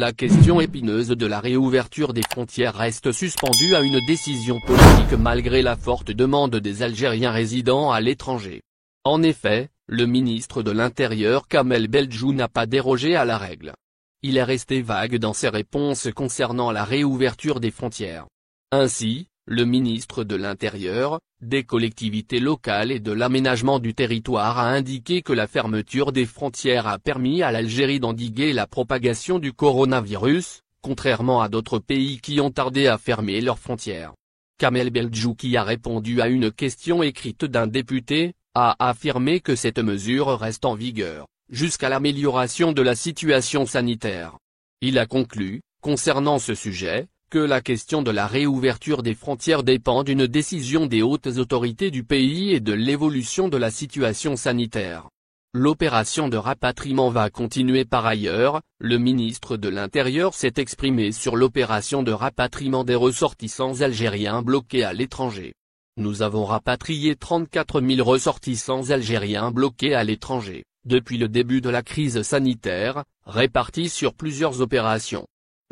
La question épineuse de la réouverture des frontières reste suspendue à une décision politique malgré la forte demande des Algériens résidant à l'étranger. En effet, le ministre de l'Intérieur Kamel Beldjou n'a pas dérogé à la règle. Il est resté vague dans ses réponses concernant la réouverture des frontières. Ainsi, le ministre de l'Intérieur, des collectivités locales et de l'aménagement du territoire a indiqué que la fermeture des frontières a permis à l'Algérie d'endiguer la propagation du coronavirus, contrairement à d'autres pays qui ont tardé à fermer leurs frontières. Kamel Beldjou, qui a répondu à une question écrite d'un député, a affirmé que cette mesure reste en vigueur, jusqu'à l'amélioration de la situation sanitaire. Il a conclu, concernant ce sujet, que la question de la réouverture des frontières dépend d'une décision des hautes autorités du pays et de l'évolution de la situation sanitaire. L'opération de rapatriement va continuer par ailleurs. Le ministre de l'Intérieur s'est exprimé sur l'opération de rapatriement des ressortissants algériens bloqués à l'étranger. Nous avons rapatrié 34 000 ressortissants algériens bloqués à l'étranger, depuis le début de la crise sanitaire, répartis sur plusieurs opérations.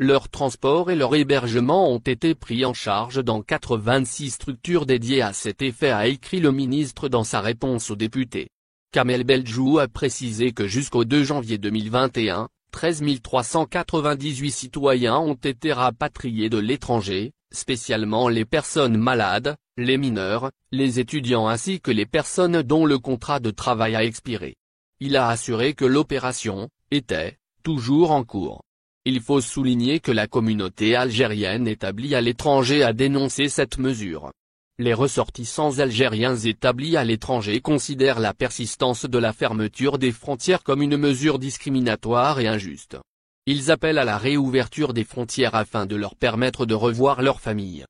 Leur transport et leur hébergement ont été pris en charge dans 86 structures dédiées à cet effet, a écrit le ministre dans sa réponse aux députés. Kamel Beldjou a précisé que jusqu'au 2 janvier 2021, 13 398 citoyens ont été rapatriés de l'étranger, spécialement les personnes malades, les mineurs, les étudiants ainsi que les personnes dont le contrat de travail a expiré. Il a assuré que l'opération était toujours en cours. Il faut souligner que la communauté algérienne établie à l'étranger a dénoncé cette mesure. Les ressortissants algériens établis à l'étranger considèrent la persistance de la fermeture des frontières comme une mesure discriminatoire et injuste. Ils appellent à la réouverture des frontières afin de leur permettre de revoir leurs familles.